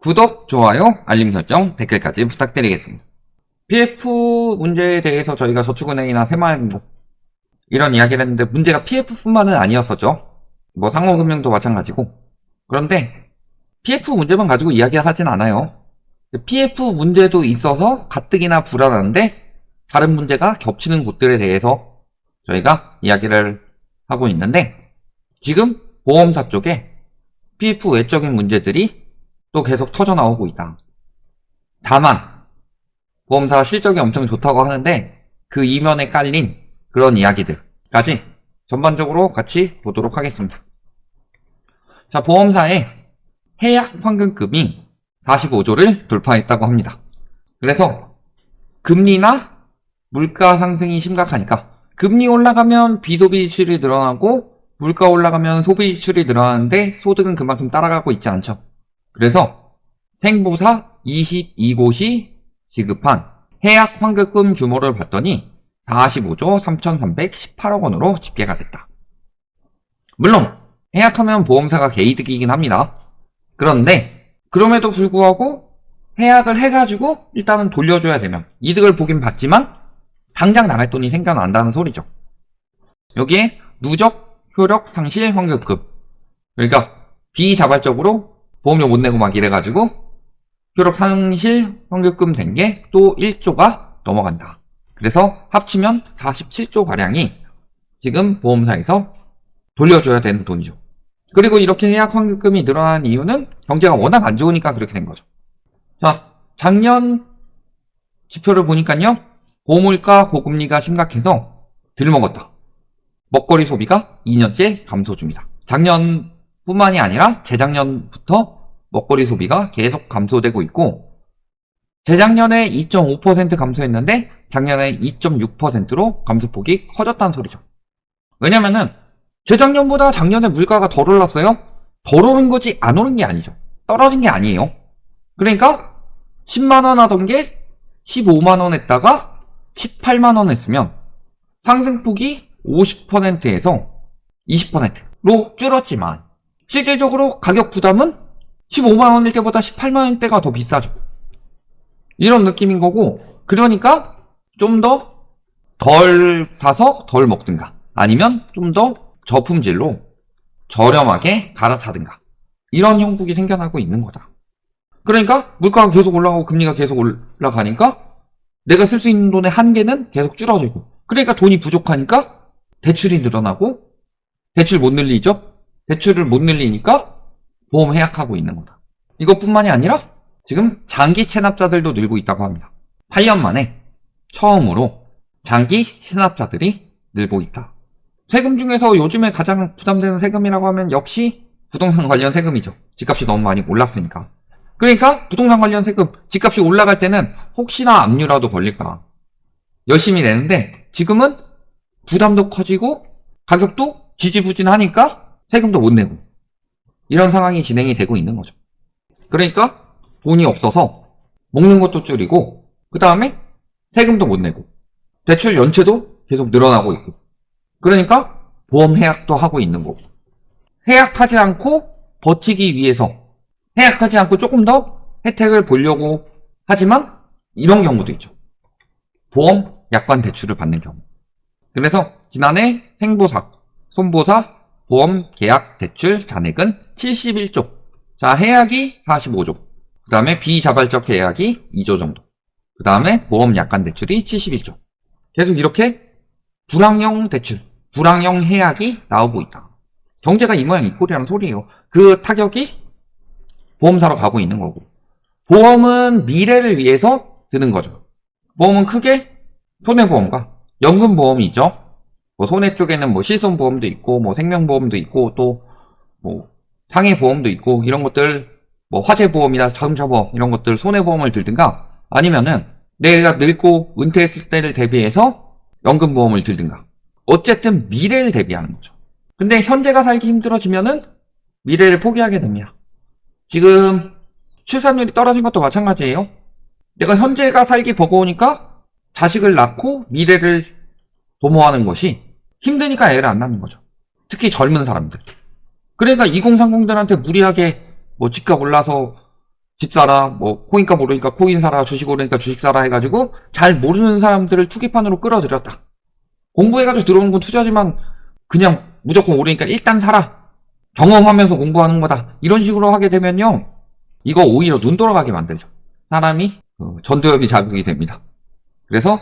구독, 좋아요, 알림 설정, 댓글까지 부탁드리겠습니다. PF 문제에 대해서 저희가 저축은행이나 새마을금고 이런 이야기를 했는데 문제가 PF뿐만은 아니었었죠. 뭐 상호금융도 마찬가지고. 그런데 PF 문제만 가지고 이야기하진 않아요. PF 문제도 있어서 가뜩이나 불안한데 다른 문제가 겹치는 곳들에 대해서 저희가 이야기를 하고 있는데 지금 보험사 쪽에 PF 외적인 문제들이 또 계속 터져 나오고 있다. 다만 보험사 실적이 엄청 좋다고 하는데 그 이면에 깔린 그런 이야기들까지 전반적으로 같이 보도록 하겠습니다. 자, 보험사의 해약 환급금이 45조를 돌파했다고 합니다. 그래서 금리나 물가 상승이 심각하니까 금리 올라가면 비소비 지출이 늘어나고 물가 올라가면 소비 지출이 늘어나는데 소득은 그만큼 따라가고 있지 않죠. 그래서 생보사 22곳이 지급한 해약 환급금 규모를 봤더니 45조 3,318억 원으로 집계가 됐다. 물론 해약하면 보험사가 개이득이긴 합니다. 그런데 그럼에도 불구하고 해약을 해가지고 일단은 돌려줘야 되면 이득을 보긴 봤지만 당장 나갈 돈이 생겨난다는 소리죠. 여기에 누적 효력 상실 환급금, 그러니까 비자발적으로 보험료 못 내고 막 이래가지고 효력 상실 환급금 된 게 또 1조가 넘어간다. 그래서 합치면 47조 가량이 지금 보험사에서 돌려줘야 되는 돈이죠. 그리고 이렇게 해약 환급금이 늘어난 이유는 경제가 워낙 안 좋으니까 그렇게 된 거죠. 자, 작년 지표를 보니까요, 고물가 고금리가 심각해서 들먹었다. 먹거리 소비가 2년째 감소 중이다. 작년뿐만이 아니라 재작년부터 먹거리 소비가 계속 감소되고 있고, 재작년에 2.5% 감소했는데 작년에 2.6%로 감소폭이 커졌다는 소리죠. 왜냐면은 재작년보다 작년에 물가가 덜 올랐어요? 덜 오른 거지 안 오른 게 아니죠. 떨어진 게 아니에요. 그러니까 10만원 하던 게 15만원 했다가 18만원 했으면 상승폭이 50%에서 20%로 줄었지만 실질적으로 가격 부담은 15만원일 때보다 18만원일 때가 더 비싸죠. 이런 느낌인 거고, 그러니까 좀 더 덜 사서 덜 먹든가 아니면 좀 더 저품질로 저렴하게 갈아타든가 이런 형국이 생겨나고 있는 거다. 그러니까 물가가 계속 올라가고 금리가 계속 올라가니까 내가 쓸 수 있는 돈의 한계는 계속 줄어들고, 그러니까 돈이 부족하니까 대출이 늘어나고 대출 못 늘리죠. 대출을 못 늘리니까 보험 해약하고 있는 거다. 이것뿐만이 아니라 지금 장기 체납자들도 늘고 있다고 합니다. 8년 만에 처음으로 장기 체납자들이 늘고 있다. 세금 중에서 요즘에 가장 부담되는 세금이라고 하면 역시 부동산 관련 세금이죠. 집값이 너무 많이 올랐으니까. 그러니까 부동산 관련 세금, 집값이 올라갈 때는 혹시나 압류라도 걸릴까 열심히 내는데, 지금은 부담도 커지고 가격도 지지부진하니까 세금도 못 내고 이런 상황이 진행이 되고 있는 거죠. 그러니까 돈이 없어서 먹는 것도 줄이고, 그 다음에 세금도 못 내고 대출 연체도 계속 늘어나고 있고, 그러니까 보험 해약도 하고 있는 거고, 해약하지 않고 버티기 위해서 해약하지 않고 조금 더 혜택을 보려고 하지만 이런 경우도 있죠. 보험 약관 대출을 받는 경우. 그래서 지난해 생보사, 손보사 보험 계약 대출 잔액은 71조. 자, 해약이 45조. 그 다음에 비자발적 해약이 2조 정도. 그 다음에 보험 약관 대출이 71조. 계속 이렇게 불황형 대출, 불황형 해약이 나오고 있다. 경제가 이 모양 이 꼴이라는 소리예요. 그 타격이 보험사로 가고 있는 거고, 보험은 미래를 위해서 드는 거죠. 보험은 크게 손해보험과 연금보험이 있죠. 뭐 손해 쪽에는 뭐 실손보험도 있고 뭐 생명보험도 있고 또 뭐 상해보험도 있고 이런 것들, 뭐 화재보험이나 자동차보험 이런 것들 손해보험을 들든가, 아니면은 내가 늙고 은퇴했을 때를 대비해서 연금보험을 들든가, 어쨌든 미래를 대비하는 거죠. 근데 현재가 살기 힘들어지면은 미래를 포기하게 됩니다. 지금 출산율이 떨어진 것도 마찬가지예요. 내가 현재가 살기 버거우니까 자식을 낳고 미래를 도모하는 것이 힘드니까 애를 안 낳는 거죠. 특히 젊은 사람들. 그러니까 2030들한테 무리하게 뭐 집값 올라서 집 사라, 뭐 코인값 오르니까 코인 사라, 주식 오르니까 주식 사라 해가지고 잘 모르는 사람들을 투기판으로 끌어들였다. 공부해가지고 들어오는 건 투자지만 그냥 무조건 오르니까 일단 사라. 경험하면서 공부하는 거다. 이런 식으로 하게 되면요, 이거 오히려 눈 돌아가게 만들죠. 사람이 전두엽이 자극이 됩니다. 그래서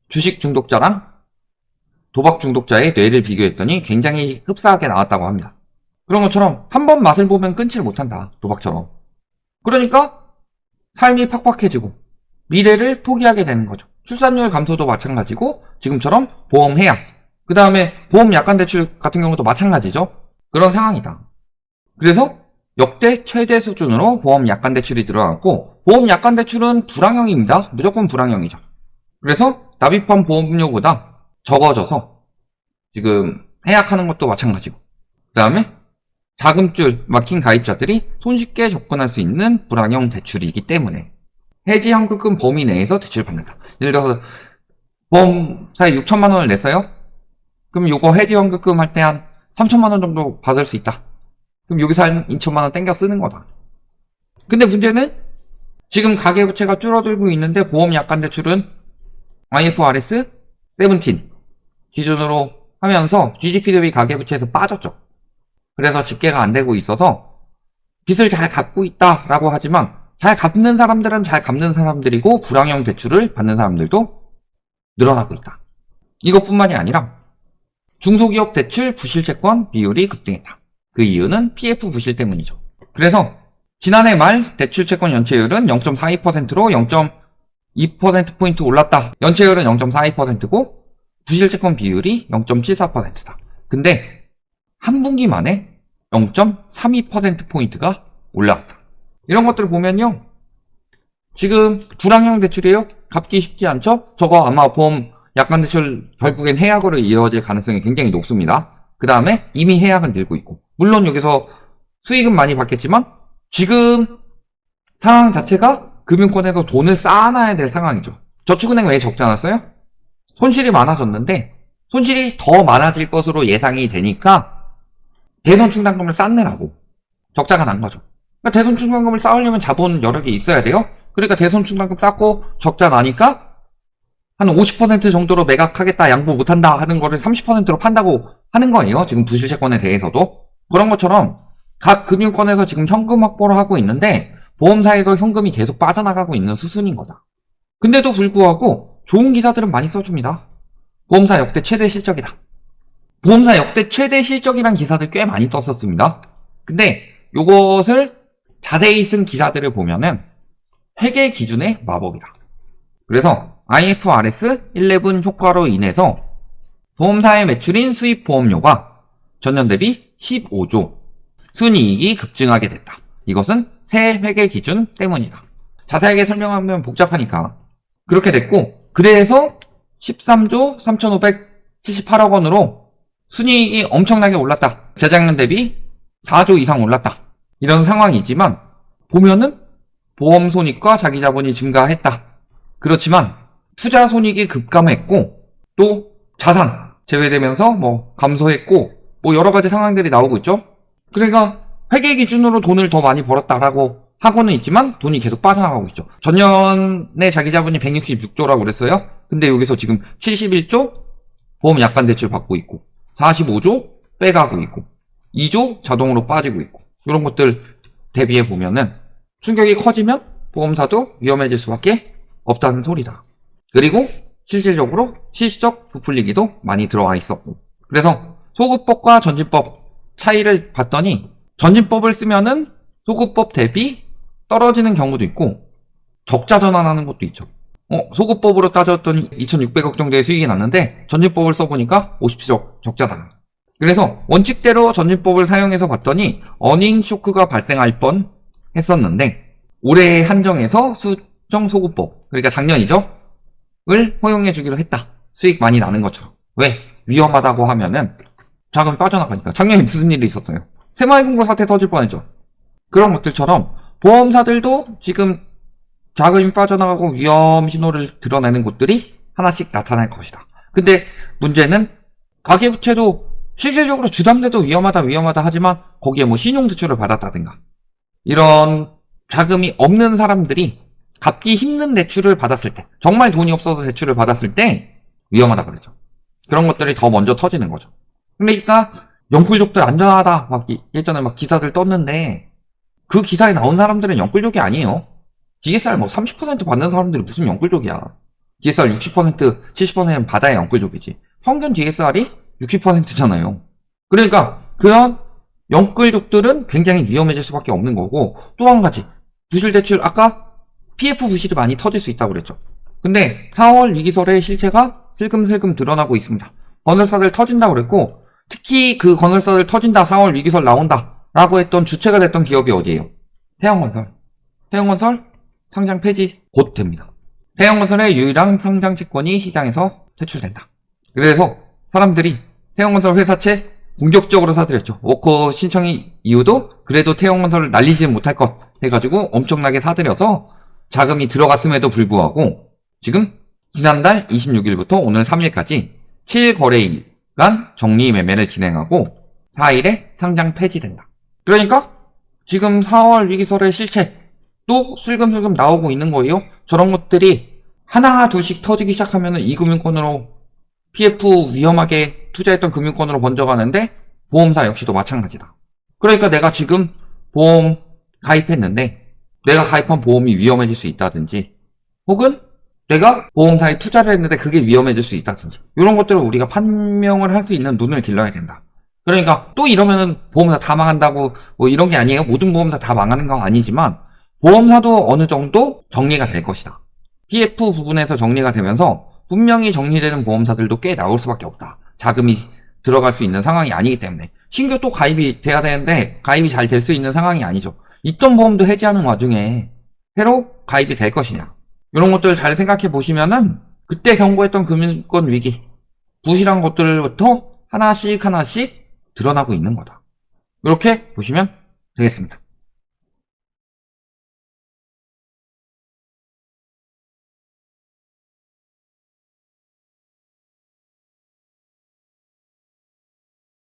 주식 중독자랑 도박 중독자의 뇌를 비교했더니 굉장히 흡사하게 나왔다고 합니다. 그런 것처럼 한 번 맛을 보면 끊지를 못한다. 도박처럼. 그러니까 삶이 팍팍해지고 미래를 포기하게 되는 거죠. 출산율 감소도 마찬가지고 지금처럼 보험 해약, 그 다음에 보험 약관 대출 같은 경우도 마찬가지죠. 그런 상황이다. 그래서 역대 최대 수준으로 보험 약관 대출이 들어갔고, 보험 약관 대출은 불황형입니다. 무조건 불황형이죠. 그래서 납입한 보험료보다 적어져서 지금 해약하는 것도 마찬가지고, 그 다음에 자금줄 막힌 가입자들이 손쉽게 접근할 수 있는 불황형 대출이기 때문에 해지 환급금 범위 내에서 대출을 받는다. 예를 들어서 보험사에 6천만 원을 냈어요. 그럼 요거 해지 환급금 할 때 한 3천만 원 정도 받을 수 있다. 그럼 여기서 한 2천만 원 땡겨 쓰는 거다. 근데 문제는 지금 가계부채가 줄어들고 있는데 보험 약관 대출은 IFRS 17 기준으로 하면서 GDP 대비 가계부채에서 빠졌죠. 그래서 집계가 안 되고 있어서 빚을 잘 갚고 있다라고 하지만 잘 갚는 사람들은 잘 갚는 사람들이고 불황형 대출을 받는 사람들도 늘어나고 있다. 이것뿐만이 아니라 중소기업 대출 부실채권 비율이 급등했다. 그 이유는 PF 부실 때문이죠. 그래서 지난해 말 대출 채권 연체율은 0.42%로 0.2%포인트 올랐다. 연체율은 0.42%고 부실채권 비율이 0.74%다. 근데 한 분기 만에 0.32%포인트가 올라갔다. 이런 것들을 보면요, 지금 불황형 대출이에요? 갚기 쉽지 않죠? 저거 아마 보험 약관 대출 결국엔 해약으로 이어질 가능성이 굉장히 높습니다. 그 다음에 이미 해약은 늘고 있고, 물론 여기서 수익은 많이 받겠지만 지금 상황 자체가 금융권에서 돈을 쌓아놔야 될 상황이죠. 저축은행 왜 적지 않았어요? 손실이 많아졌는데 손실이 더 많아질 것으로 예상이 되니까 대손 충당금을 쌓느라고 적자가 난 거죠. 그러니까 대손 충당금을 쌓으려면 자본 여러 개 있어야 돼요. 그러니까 대손 충당금 쌓고 적자 나니까 한 50% 정도로 매각하겠다, 양보 못한다 하는 거를 30%로 판다고 하는 거예요. 지금 부실채권에 대해서도. 그런 것처럼 각 금융권에서 지금 현금 확보를 하고 있는데 보험사에서 현금이 계속 빠져나가고 있는 수순인 거다. 근데도 불구하고 좋은 기사들은 많이 써줍니다. 보험사 역대 최대 실적이다. 보험사 역대 최대 실적이란 기사들 꽤 많이 떴었습니다. 근데 요것을 자세히 쓴 기사들을 보면은 회계 기준의 마법이다. 그래서 IFRS 11 효과로 인해서 보험사의 매출인 수입보험료가 전년 대비 15조, 순이익이 급증하게 됐다. 이것은 새 회계 기준 때문이다. 자세하게 설명하면 복잡하니까 그렇게 됐고, 그래서 13조 3,578억 원으로 순이익이 엄청나게 올랐다. 재작년 대비 4조 이상 올랐다. 이런 상황이지만 보면은 보험 손익과 자기 자본이 증가했다. 그렇지만 투자 손익이 급감했고 또 자산 제외되면서 뭐 감소했고 뭐 여러 가지 상황들이 나오고 있죠. 그러니까 회계 기준으로 돈을 더 많이 벌었다라고 하고는 있지만 돈이 계속 빠져나가고 있죠. 전년에 자기 자본이 166조라고 그랬어요. 근데 여기서 지금 71조 보험 약관 대출 받고 있고 45조 빼가고 있고 2조 자동으로 빠지고 있고, 이런 것들 대비해 보면은 충격이 커지면 보험사도 위험해질 수밖에 없다는 소리다. 그리고 실질적으로 실적 부풀리기도 많이 들어와 있었고, 그래서 소급법과 전진법 차이를 봤더니 전진법을 쓰면은 소급법 대비 떨어지는 경우도 있고 적자 전환하는 것도 있죠. 소급법으로 따졌더니 2,600억 정도의 수익이 났는데 전진법을 써보니까 57억 적자다. 그래서 원칙대로 전진법을 사용해서 봤더니 어닝 쇼크가 발생할 뻔 했었는데 올해 한정해서 수정 소급법, 그러니까 작년이죠, 을 허용해 주기로 했다. 수익 많이 나는 것처럼. 왜? 위험하다고 하면은 자금이 빠져나가니까. 작년에 무슨 일이 있었어요? 새마을금고 사태 터질 뻔했죠. 그런 것들처럼 보험사들도 지금 자금이 빠져나가고 위험 신호를 드러내는 곳들이 하나씩 나타날 것이다. 근데 문제는 가계부채도 실질적으로 주담대도 위험하다 하지만 거기에 뭐 신용대출을 받았다든가 이런 자금이 없는 사람들이 갚기 힘든 대출을 받았을 때, 정말 돈이 없어서 대출을 받았을 때 위험하다 그러죠. 그런 것들이 더 먼저 터지는 거죠. 그러니까 영끌족들 안전하다 막 예전에 막 기사들 떴는데 그 기사에 나온 사람들은 영끌족이 아니에요. DSR 뭐 30% 받는 사람들이 무슨 영끌족이야. DSR 60%, 70%는 받아야 영끌족이지. 평균 DSR이 60%잖아요. 그러니까 그런 영끌족들은 굉장히 위험해질 수밖에 없는 거고, 또 한 가지 부실대출, 아까 PF 부실이 많이 터질 수 있다고 그랬죠. 근데 4월 위기설의 실체가 슬금슬금 드러나고 있습니다. 건설사들 터진다고 그랬고, 특히 그 건설사들 터진다, 4월 위기설 나온다 라고 했던 주체가 됐던 기업이 어디예요? 태영건설. 태영건설 상장 폐지 곧 됩니다. 태영건설의 유일한 상장 채권이 시장에서 퇴출된다. 그래서 사람들이 태영건설 회사채 공격적으로 사들였죠. 워커 신청 이후도 그래도 태영건설을 날리지 못할 것 해가지고 엄청나게 사들여서 자금이 들어갔음에도 불구하고 지금 지난달 26일부터 오늘 3일까지 7거래일간 정리 매매를 진행하고 4일에 상장 폐지된다. 그러니까 지금 4월 위기설의 실체 또 슬금슬금 나오고 있는 거예요. 저런 것들이 하나 둘씩 터지기 시작하면 이 금융권으로 PF 위험하게 투자했던 금융권으로 번져가는데 보험사 역시도 마찬가지다. 그러니까 내가 지금 보험 가입했는데 내가 가입한 보험이 위험해질 수 있다든지, 혹은 내가 보험사에 투자를 했는데 그게 위험해질 수 있다든지, 이런 것들을 우리가 판명을 할 수 있는 눈을 길러야 된다. 그러니까 또 이러면은 보험사 다 망한다고 뭐 이런 게 아니에요. 모든 보험사 다 망하는 건 아니지만 보험사도 어느 정도 정리가 될 것이다. PF 부분에서 정리가 되면서 분명히 정리되는 보험사들도 꽤 나올 수밖에 없다. 자금이 들어갈 수 있는 상황이 아니기 때문에. 신규 또 가입이 돼야 되는데 가입이 잘 될 수 있는 상황이 아니죠. 있던 보험도 해지하는 와중에 새로 가입이 될 것이냐, 이런 것들 잘 생각해 보시면은 그때 경고했던 금융권 위기, 부실한 것들부터 하나씩 하나씩 드러나고 있는 거다. 이렇게 보시면 되겠습니다.